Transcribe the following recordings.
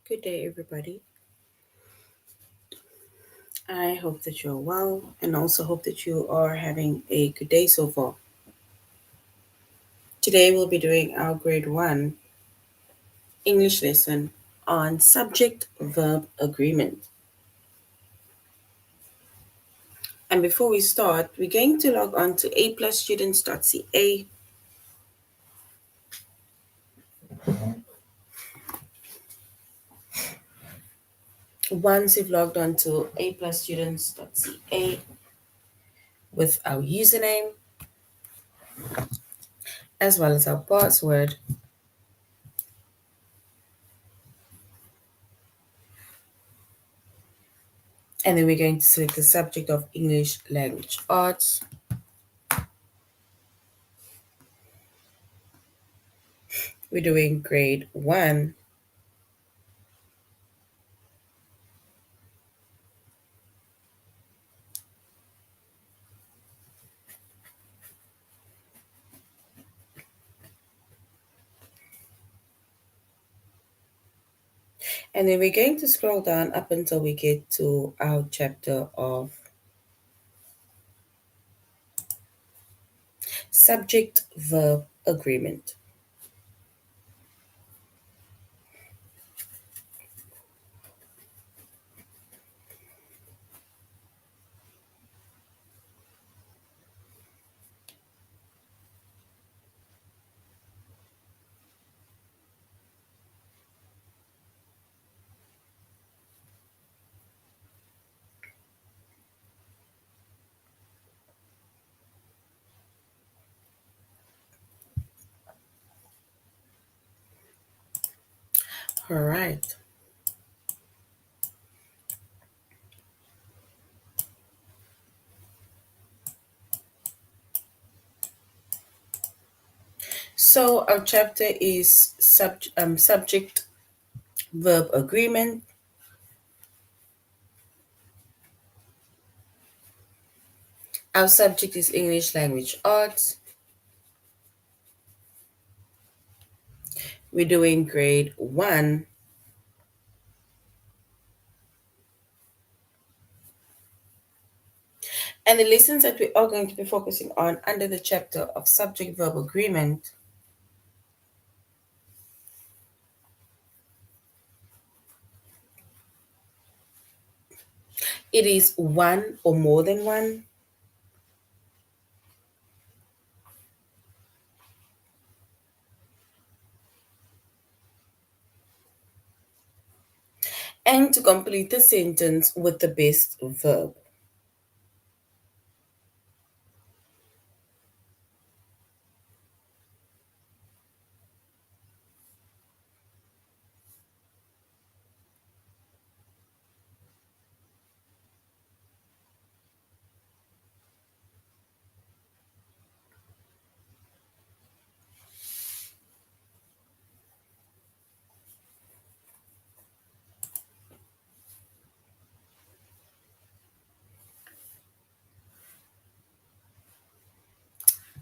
Good day, everybody. I hope that you're well and also hope that you are having a good day so far. Today, we'll be doing our grade 1 English lesson on subject verb agreement. And before we start, we're going to log on to aplusstudents.ca. Once you've logged on to aplusstudents.ca with our username as well as our password, and then we're going to select the subject of English language arts. We're doing grade 1. And then we're going to scroll down up until we get to our chapter of subject verb agreement. All right. So our chapter is subject verb agreement. Our subject is English language arts. We're doing grade 1. And the lessons that we are going to be focusing on under the chapter of subject verb agreement, it is one or more than one. And to complete the sentence with the best verb.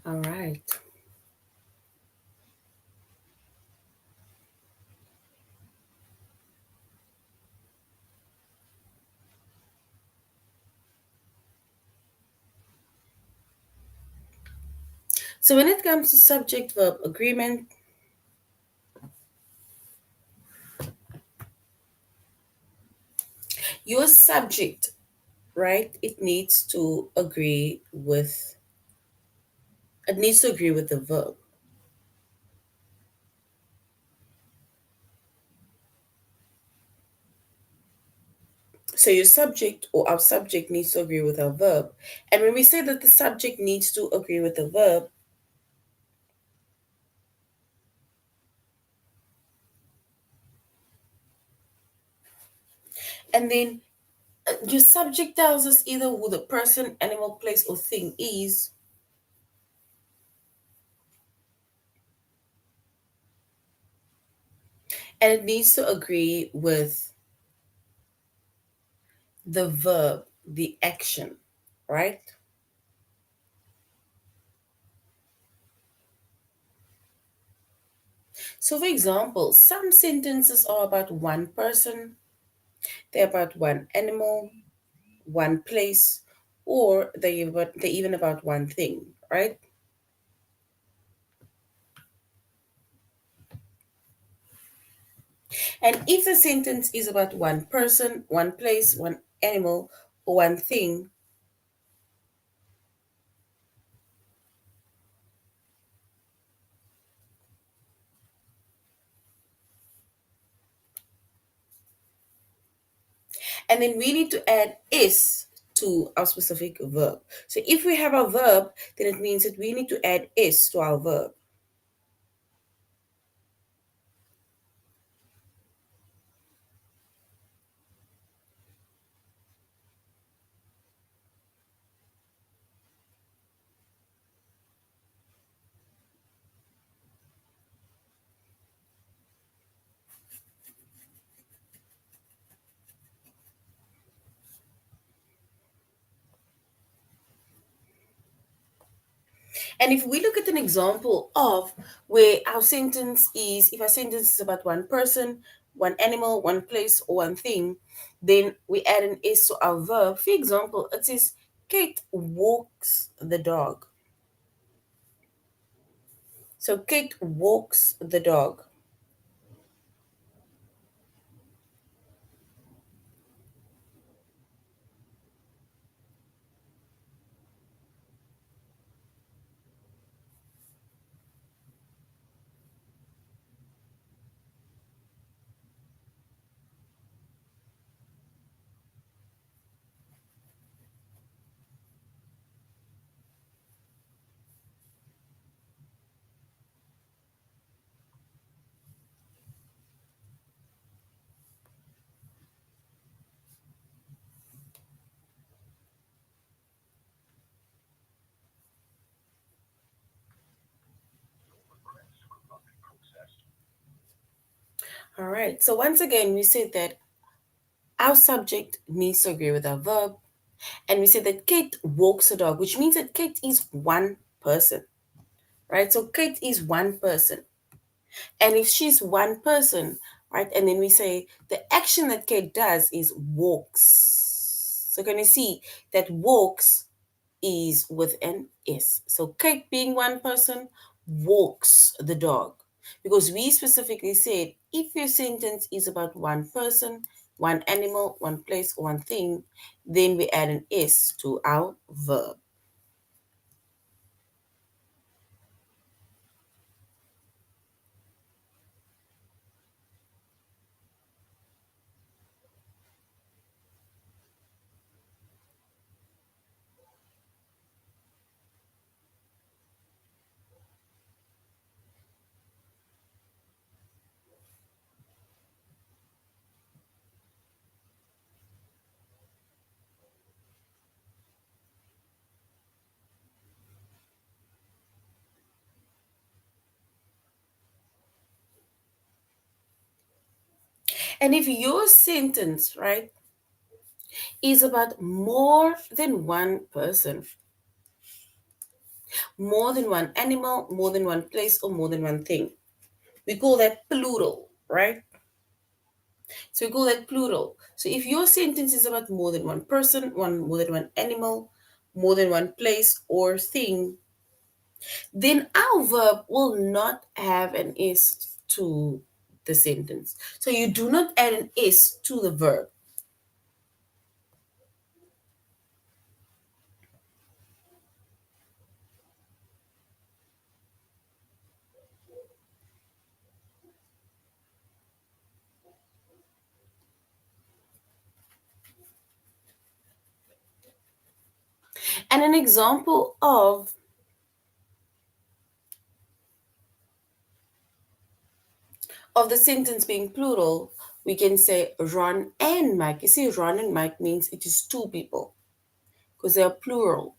All right. So when it comes to subject verb agreement, your subject, right? It needs to agree with the verb. So your subject or our subject needs to agree with our verb. And when we say that the subject needs to agree with the verb, and then your subject tells us either who the person, animal, place, or thing is, and it needs to agree with the verb, the action, right? So, for example, some sentences are about one person, they're about one animal, one place, or they're even about one thing, right? And if the sentence is about one person, one place, one animal, or one thing, and then we need to add is to our specific verb. So if we have a verb, then it means that we need to add is to our verb. And if we look at an example of where our sentence is, if our sentence is about one person, one animal, one place, or one thing, then we add an is to our verb. For example, it says, Kate walks the dog. So Kate walks the dog. All right. So once again, we said that our subject needs to agree with our verb. And we said that Kate walks a dog, which means that Kate is one person, right? So Kate is one person. And if she's one person, right, and then we say the action that Kate does is walks. So can you see that walks is with an S? So Kate being one person walks the dog. Because we specifically said if your sentence is about one person, one animal, one place, or one thing, then we add an S to our verb. And if your sentence, right, is about more than one person, more than one animal, more than one place, or more than one thing, we call that plural, right? So we call that plural. So if your sentence is about more than one person, more than one animal, more than one place or thing, then our verb will not have an is to the sentence. So you do not add an is to the verb. And an example of the sentence being plural, we can say Ron and Mike. You see, Ron and Mike means it is two people because they are plural.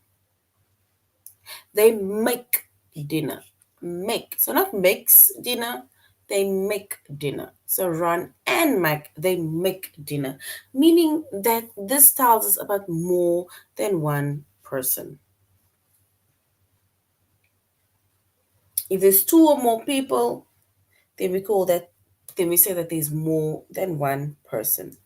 They make dinner. Make. So not makes dinner, they make dinner. So Ron and Mike, they make dinner. Meaning that this tells us about more than one person. If there's two or more people, then we call that, then we say that there's more than one person.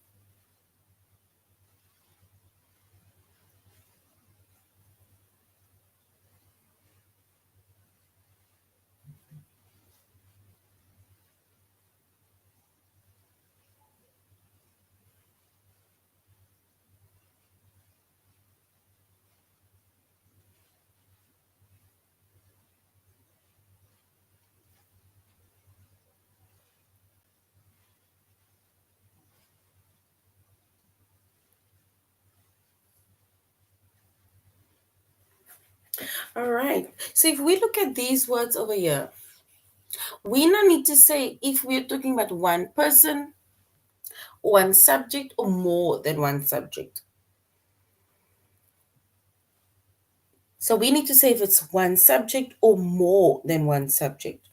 All right. So if we look at these words over here, we now need to say if we're talking about one person, one subject, or more than one subject. So we need to say if it's one subject or more than one subject.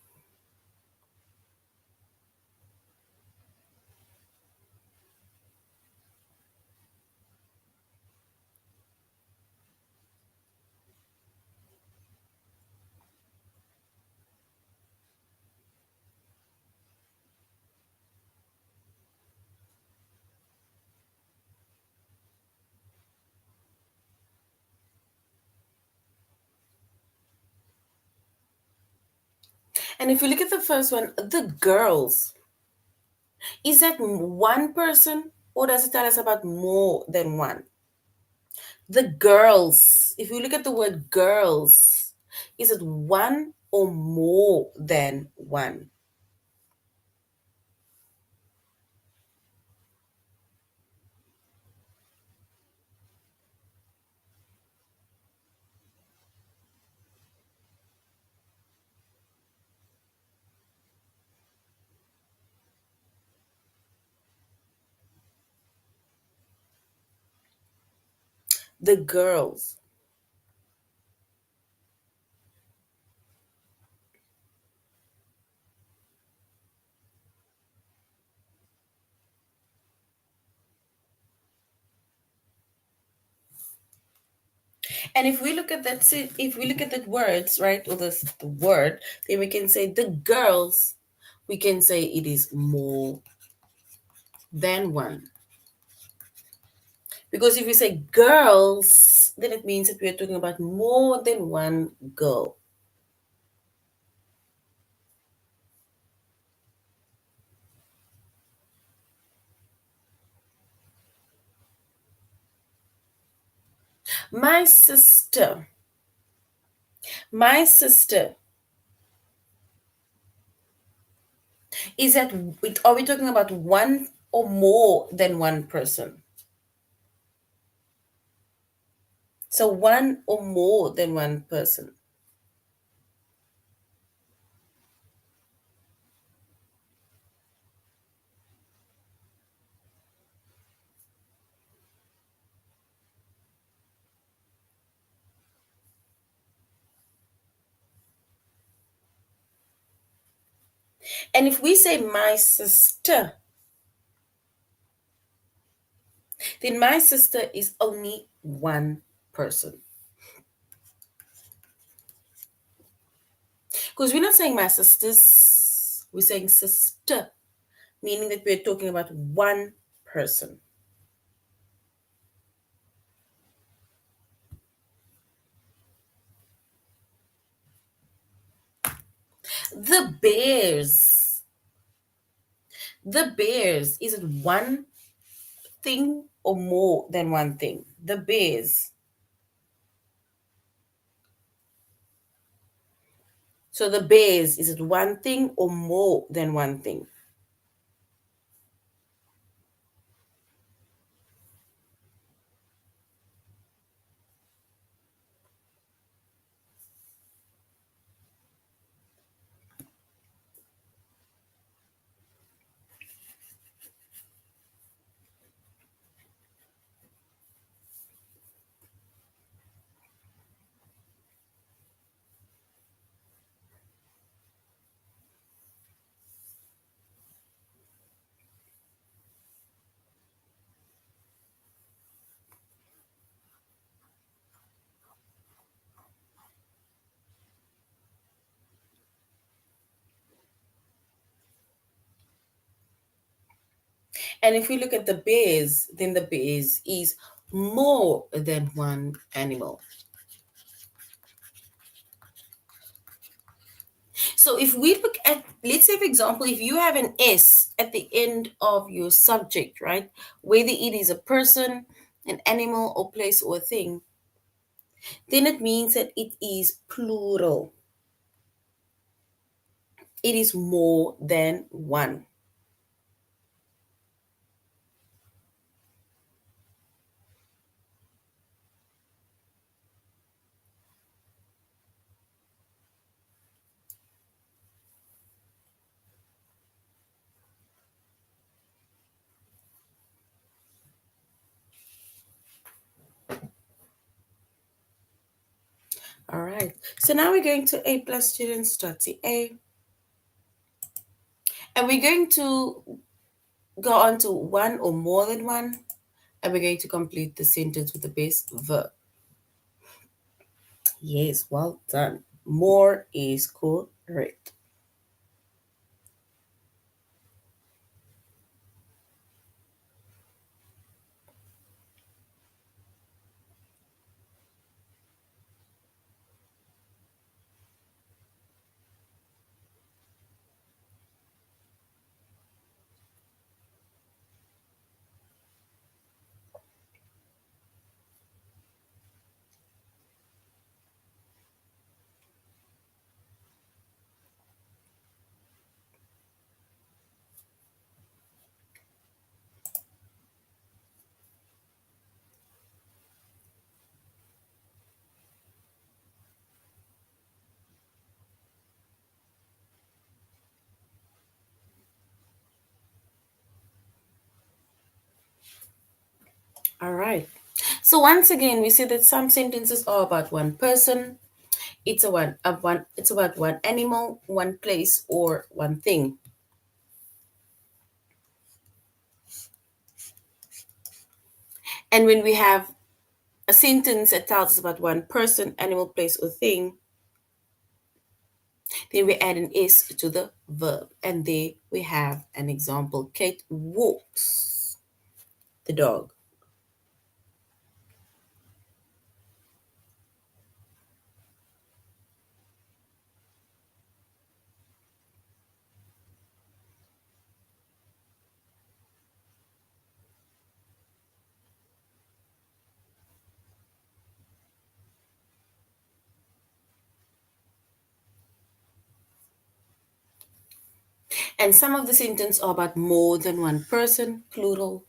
And if you look at the first one, the girls, is that one person or does it tell us about more than one? The girls, if you look at the word girls, is it one or more than one? The girls. And if we look at that, if we look at that words, right, or the word, then we can say the girls, we can say it is more than one. Because if we say girls, then it means that we are talking about more than one girl. My sister, my sister, is that, are we talking about one or more than one person? So one or more than one person. And if we say my sister, then my sister is only one person. Because we're not saying my sisters, we're saying sister, meaning that we're talking about one person. The bears. The bears, is it one thing or more than one thing? The bears. So the bears, is it one thing or more than one thing? And if we look at the bears, then the bears is more than one animal. So if we look at, let's say for example, if you have an S at the end of your subject, right, whether it is a person, an animal, or place, or thing, then it means that it is plural. It is more than one. All right. So now we're going to A plus students.ca, and we're going to go on to one or more than one, and we're going to complete the sentence with the base verb. Yes, well done. More is correct. All right. So once again, we see that some sentences are about one person. It's about one animal, one place, or one thing. And when we have a sentence that tells us about one person, animal, place, or thing, then we add an S to the verb. And there we have an example. Kate walks the dog. And some of the sentences are about more than one person, plural,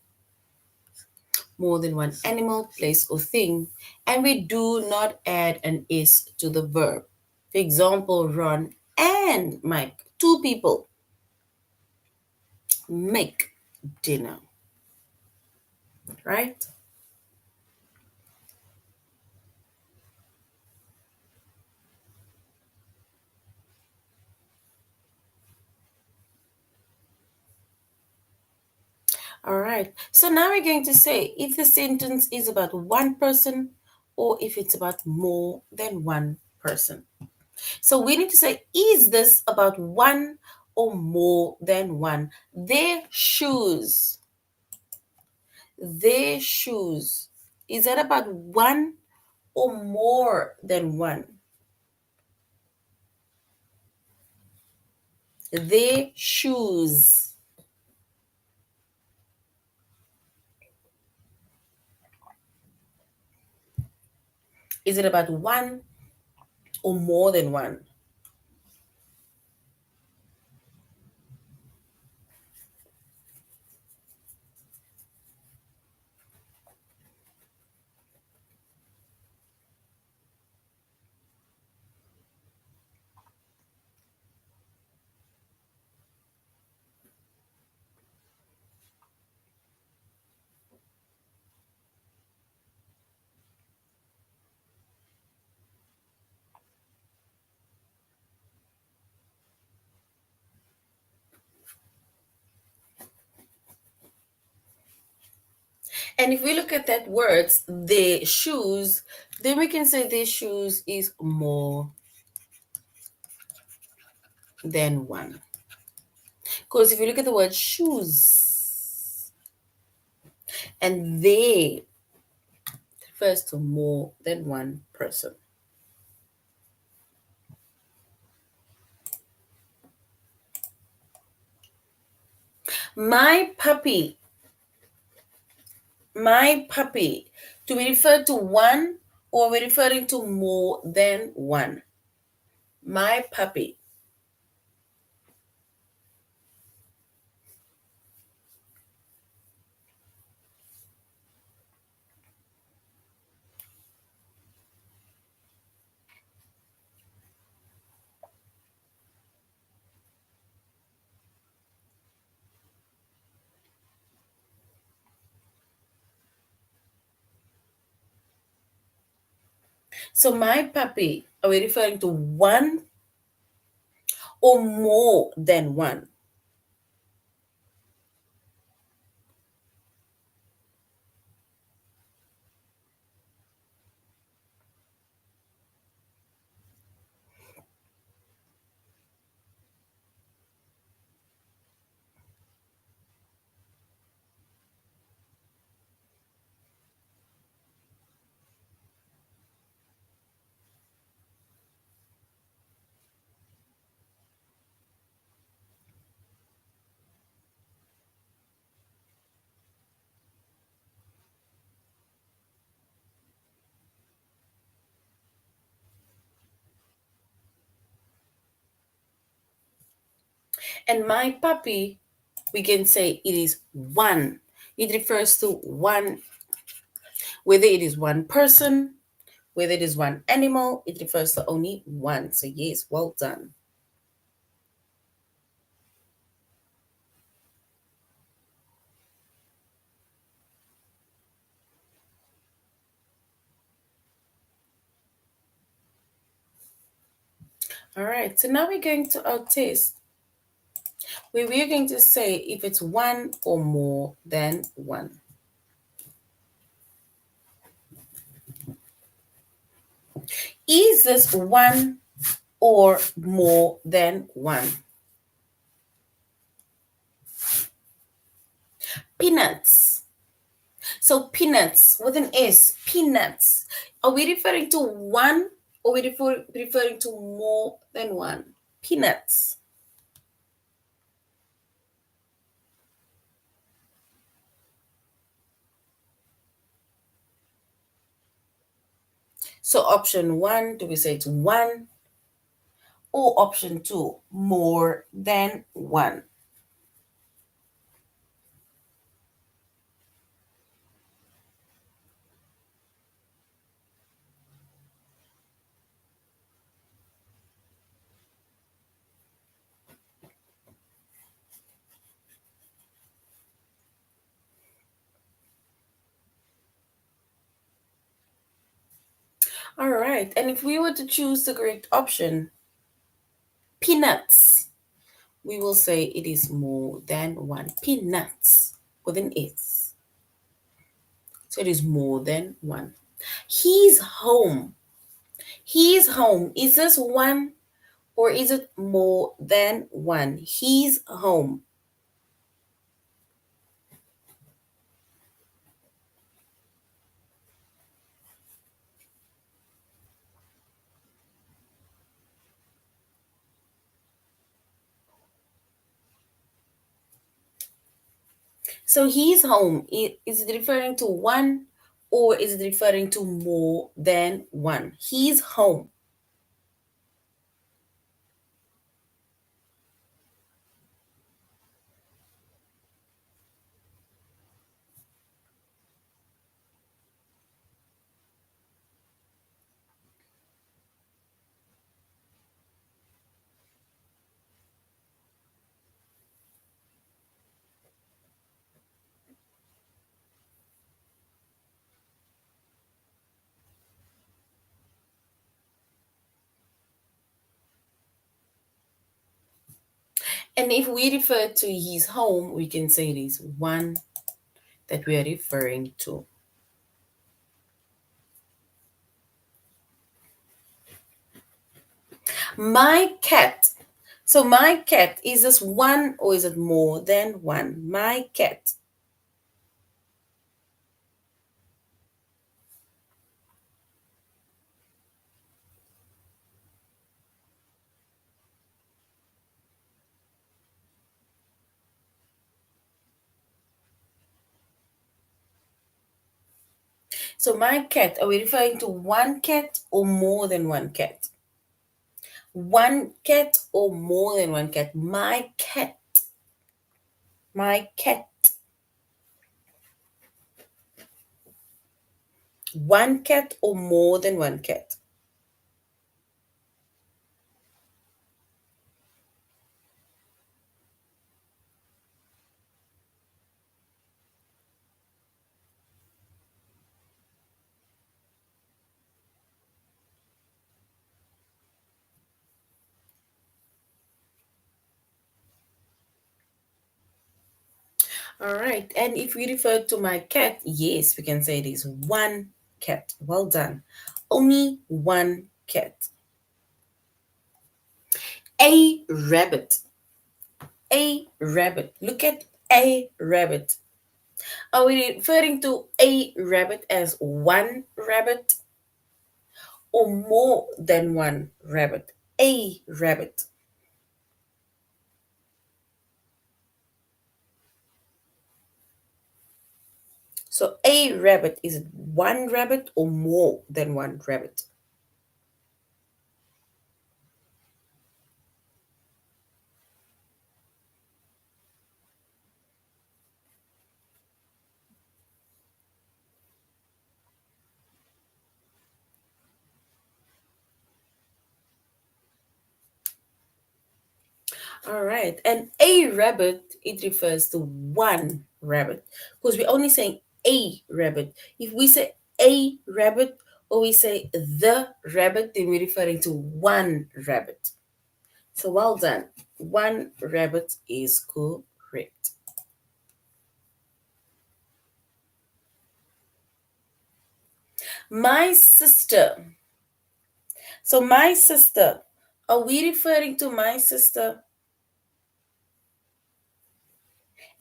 more than one animal, place, or thing. And we do not add an S to the verb. For example, Ron and Mike, two people, make dinner, right? All right. So now we're going to say if the sentence is about one person or if it's about more than one person. So we need to say, is this about one or more than one? Their shoes. Their shoes. Is that about one or more than one? Their shoes. Is it about one or more than one? And if we look at that words, their shoes, then we can say their shoes is more than one. Because if you look at the word shoes, And they refers to more than one person. My puppy, my puppy. Do we refer to one or are we referring to more than one? My puppy. So my puppy, are we referring to one or more than one? And my puppy, we can say it is one. It refers to one, whether it is one person, whether it is one animal, it refers to only one. So yes, well done. All right, so now we're going to our test where we're going to say if it's one or more than one. Is this one or more than one? Peanuts. So peanuts with an S, peanuts. Are we referring to one or we referring to more than one? Peanuts. So option one, do we say it's one? Or option two, more than one? All right. And if we were to choose the correct option, peanuts, we will say it is more than one. Peanuts with an S. So it is more than one. He's home. He's home. Is this one or is it more than one? He's home. So he's home. Is it referring to one or is it referring to more than one? He's home. And if we refer to his home, we can say it is one that we are referring to. My cat. So my cat, is this one or is it more than one? My cat. So my cat, are we referring to one cat or more than one cat? One cat or more than one cat? My cat. My cat. One cat or more than one cat? All right. And if we refer to my cat, yes, we can say it is one cat. Well done. Only one cat. A rabbit. A rabbit. Look at a rabbit. Are we referring to a rabbit as one rabbit or more than one rabbit? A rabbit. So a rabbit is it one rabbit or more than one rabbit? All right. And a rabbit, it refers to one rabbit because we're only saying a rabbit. If we say a rabbit or we say the rabbit, then we're referring to one rabbit. So well done. One rabbit is correct. My sister. So my sister. Are we referring to my sister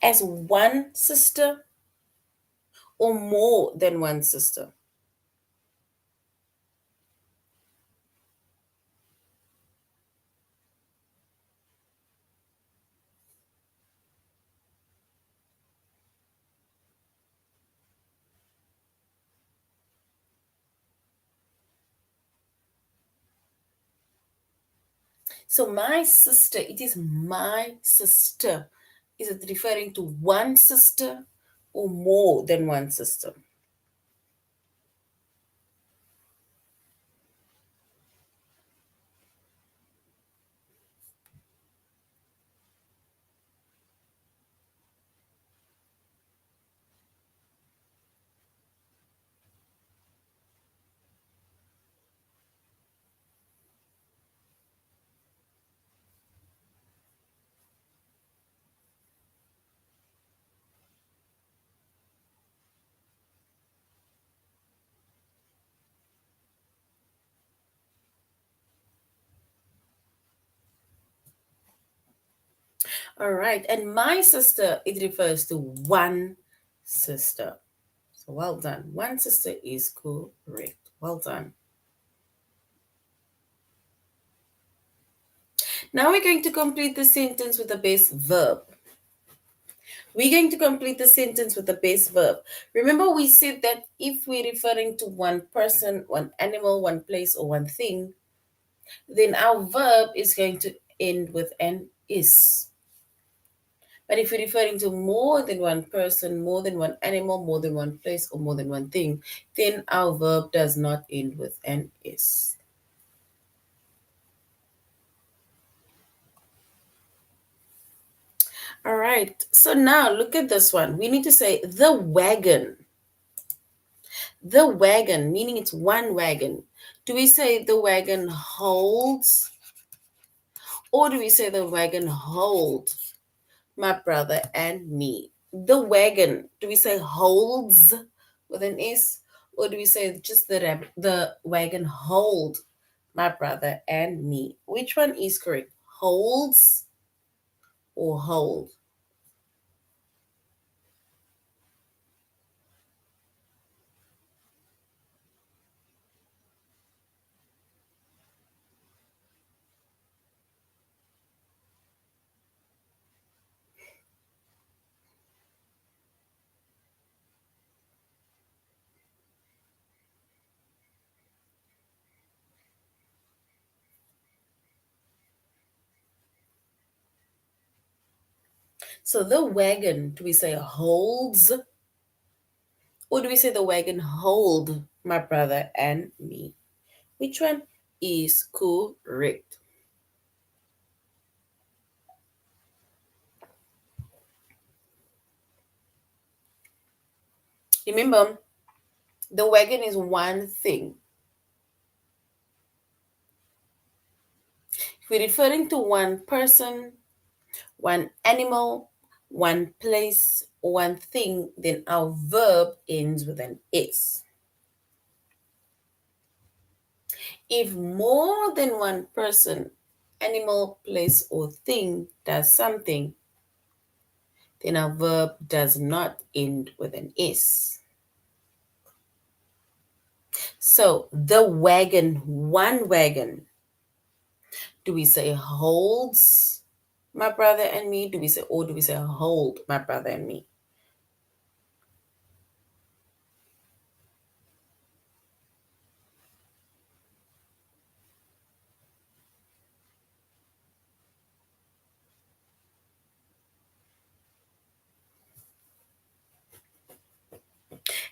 as one sister or more than one sister? So my sister, it is my sister. Is it referring to one sister or more than one sister? All right. And my sister, it refers to one sister. So well done. One sister is correct. Well done. Now we're going to complete the sentence with the base verb. We're going to complete the sentence with the base verb. Remember, we said that if we're referring to one person, one animal, one place, or one thing, then our verb is going to end with an is. But if we're referring to more than one person, more than one animal, more than one place, or more than one thing, then our verb does not end with an is. All right. So now look at this one. We need to say the wagon. The wagon, meaning it's one wagon. Do we say the wagon holds, or do we say the wagon hold my brother and me? The wagon, do we say holds with an S, or do we say just the wagon hold my brother and me? Which one is correct? Holds or hold? So the wagon, do we say holds, or do we say the wagon hold my brother and me? Which one is correct? Remember, the wagon is one thing. If we're referring to one person, one animal, one place, one thing, then our verb ends with an S. If more than one person, animal, place, or thing does something, then our verb does not end with an S. So the wagon, one wagon, do we say holds my brother and me? Do we say hold my brother and me?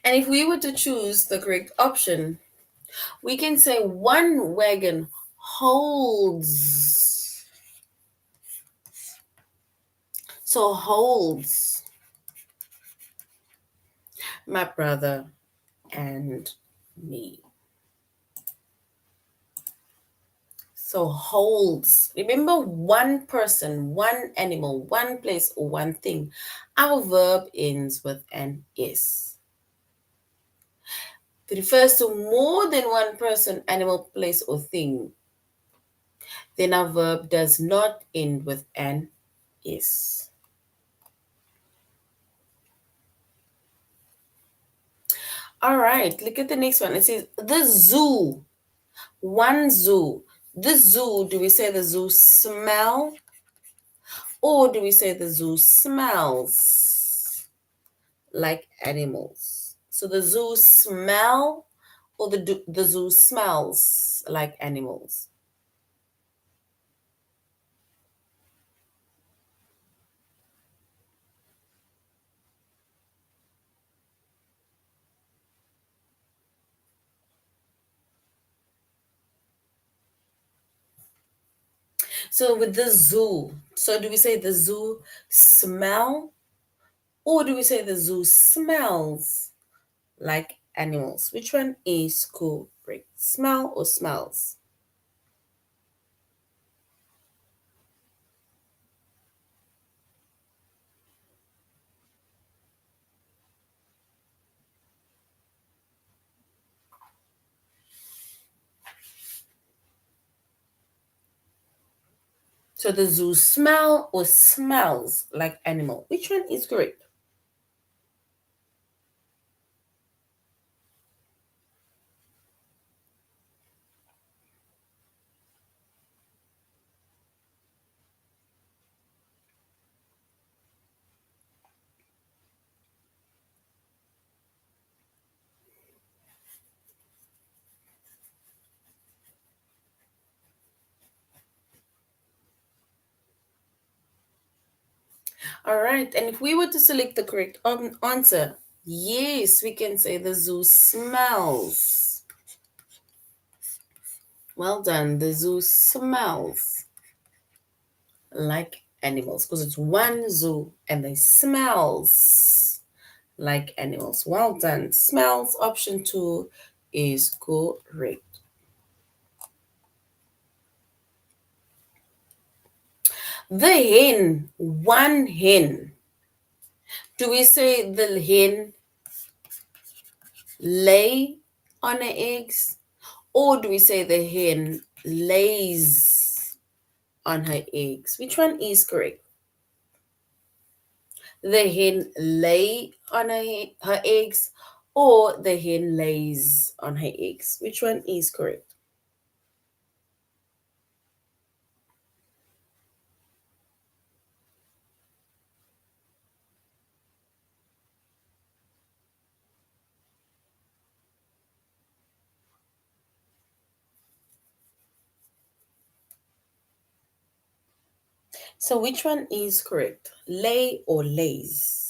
And if we were to choose the correct option, we can say one wagon holds. So holds my brother and me. So holds. Remember, one person, one animal, one place, or one thing. Our verb ends with an S. If it refers to more than one person, animal, place, or thing, then our verb does not end with an S. All right, look at the next one. It says the zoo. One zoo. The zoo, do we say the zoo smell, or do we say the zoo smells like animals? So the zoo smell, or the zoo smells like animals? So with the zoo, so do we say the zoo smell, or do we say the zoo smells like animals? Which one is correct? Smell or smells? So the zoo smell or smells like animal? Which one is correct? All right, and if we were to select the correct answer, yes, we can say the zoo smells. Well done, the zoo smells like animals because it's one zoo and they smells like animals. Well done. Smells option 2 is correct. The hen, one hen. Do we say the hen lay on her eggs, or do we say the hen lays on her eggs? Which one is correct? The hen lay on her eggs, or the hen lays on her eggs? Which one is correct? So which one is correct? Lay or lays?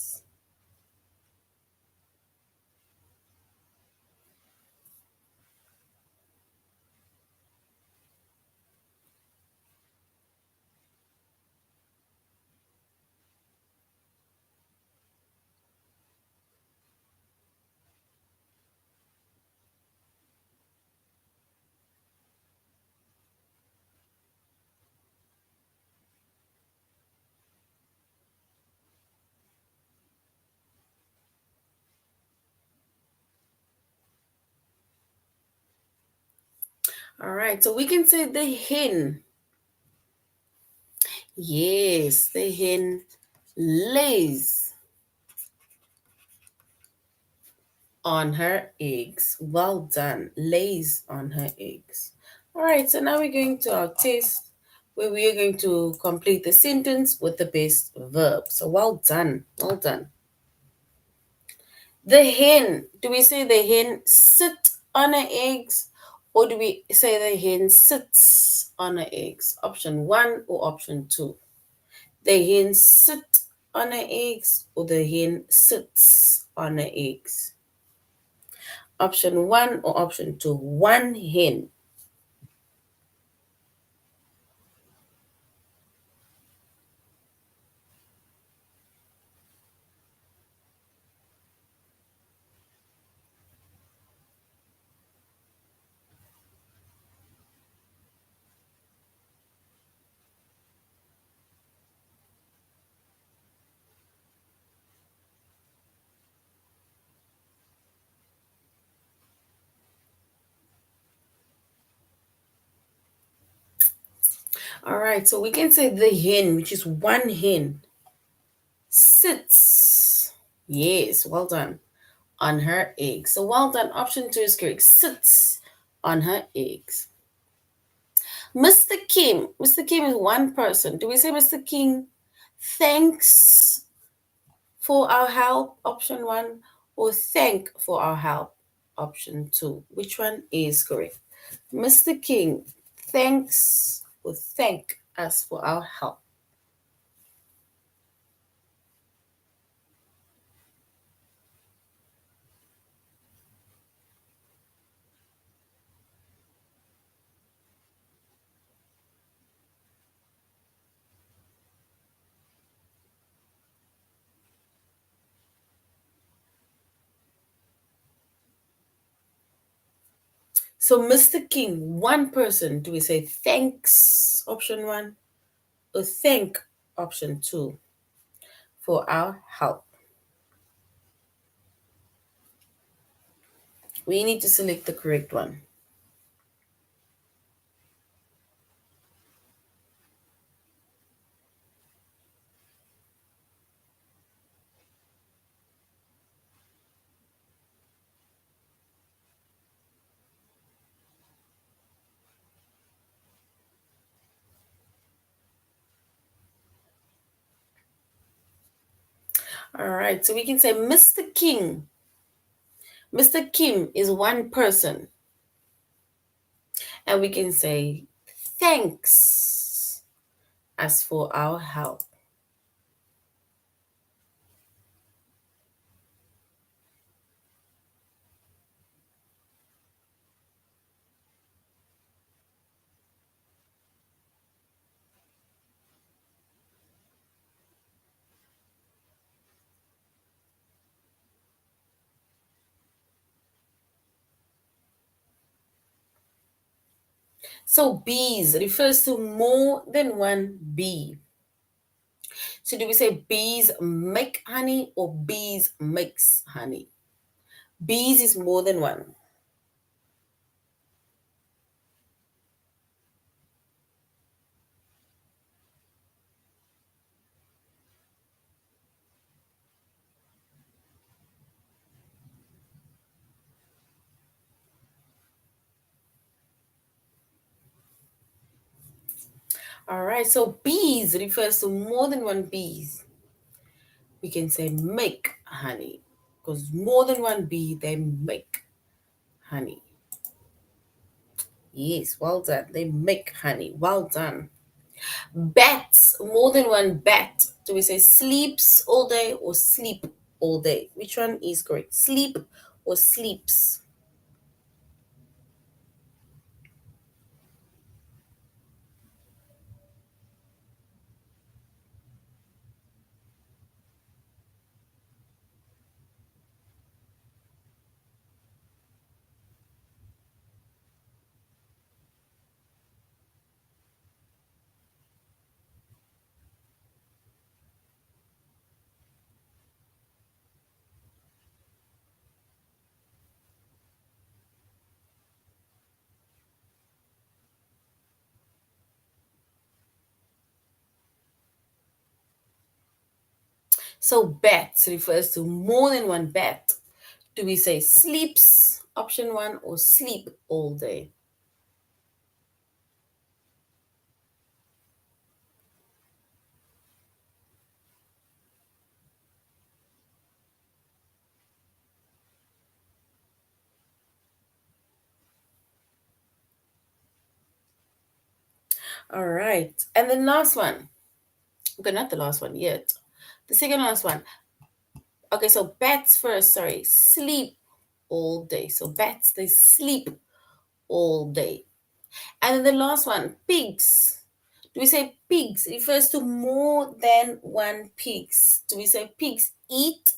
All right, so we can say the hen. Yes, the hen lays on her eggs. Well done. Lays on her eggs. All right, so now we're going to our test where we are going to complete the sentence with the best verb. So well done. Well done. The hen. Do we say the hen sit on her eggs or do we say the hen sits on her eggs? Option one or option two? The hen sit on her eggs or the hen sits on her eggs? Option one or option two? One hen. All right, so we can say the hen, which is one hen, sits. Yes, well done. On her eggs. So well done. Option two is correct. Sits on her eggs. Mr. Kim. Mr. Kim is one person. Do we say Mr. King thanks for our help? Option one. Or thank for our help? Option two. Which one is correct? Mr. King thanks or thank us for our help. So, Mr. King, one person, do we say thanks, option one, or thank, option two, for our help? We need to select the correct one. All right, so we can say Mr. King. Mr. Kim is one person, and we can say thanks as for our help. So bees refers to more than one bee. So do we say bees make honey or bees makes honey? Bees is more than one. All right, so bees refers to more than one bees. We can say make honey because more than one bee they make honey. Yes, well done. They make honey. Well done. Bats, more than one bat. Do we say sleeps all day or sleep all day? Which one is correct? Sleep or sleeps? So bats refers to more than one bat. Do we say sleeps, option one, or sleep all day? All right. And the last one. Okay, not the last one yet. The second last one. Okay, so bats first, sorry. Sleep all day. So bats, they sleep all day. And then the last one, pigs. Do we say pigs refers to more than one pigs? Do we say pigs eat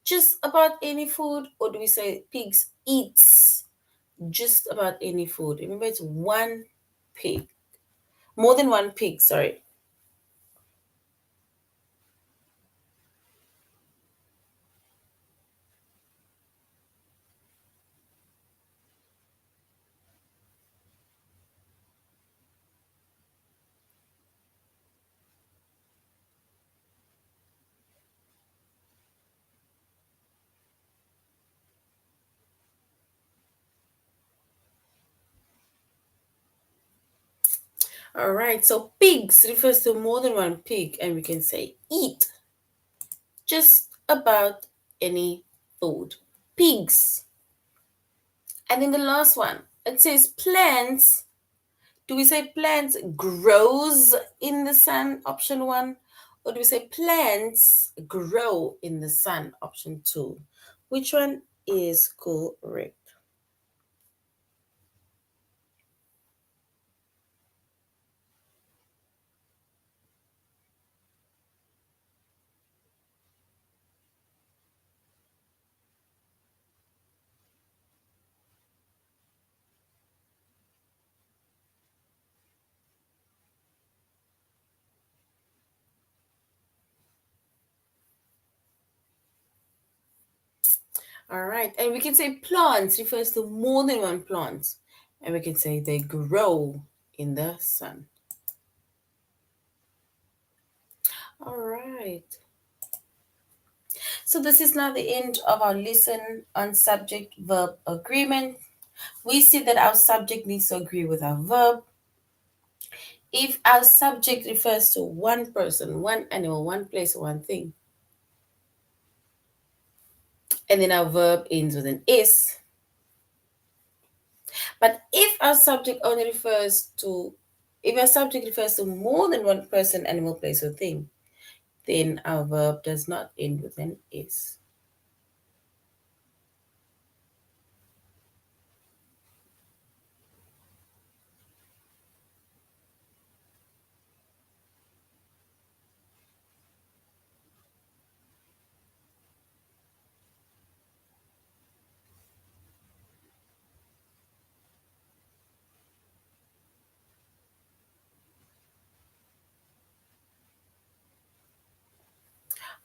just about any food, or do we say pigs eats just about any food? Remember, it's one pig. More than one pig, sorry. All right, so pigs refers to more than one pig, and we can say eat just about any food. Pigs. And then the last one, it says plants. Do we say plants grows in the sun, option one? Or do we say plants grow in the sun, option two? Which one is correct? All right. And we can say plants refers to more than one plant. And we can say they grow in the sun. All right. So this is now the end of our lesson on subject verb agreement. We see that our subject needs to agree with our verb. If our subject refers to one person, one animal, one place, one thing, and then our verb ends with an S. But if our subject refers to more than one person, animal, place, or thing, then our verb does not end with an S.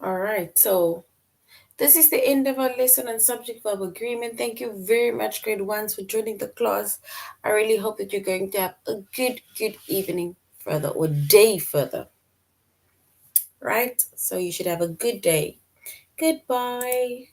All right, so this is the end of our lesson on subject verb agreement. Thank you very much, grade ones, for joining the class. I really hope that you're going to have a good evening further or day further, right? So you should have a good day. Goodbye.